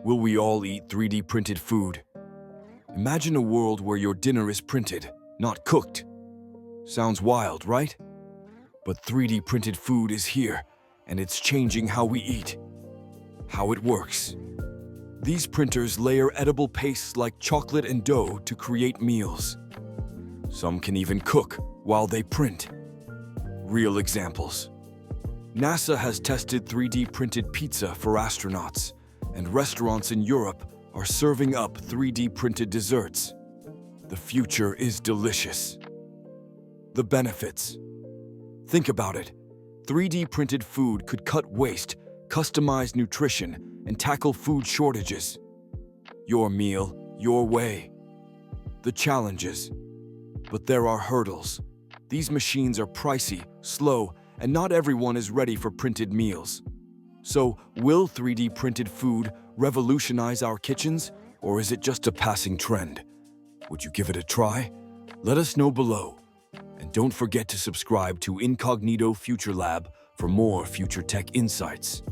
Will we all eat 3D printed food? Imagine a world where your dinner is printed, not cooked. Sounds wild, right? But 3D printed food is here, and it's changing how we eat. How it works. These printers layer edible pastes like chocolate and dough to create meals. Some can even cook while they print. Real examples. NASA has tested 3D printed pizza for astronauts, and restaurants in Europe are serving up 3D printed desserts. The future is delicious. The benefits. Think about it. 3D printed food could cut waste, customize nutrition, and tackle food shortages. Your meal, your way. The challenges. But there are hurdles. These machines are pricey, slow, and not everyone is ready for printed meals. So, will 3D printed food revolutionize our kitchens, or is it just a passing trend? Would you give it a try? Let us know below. And don't forget to subscribe to Incognito Future Lab for more future tech insights.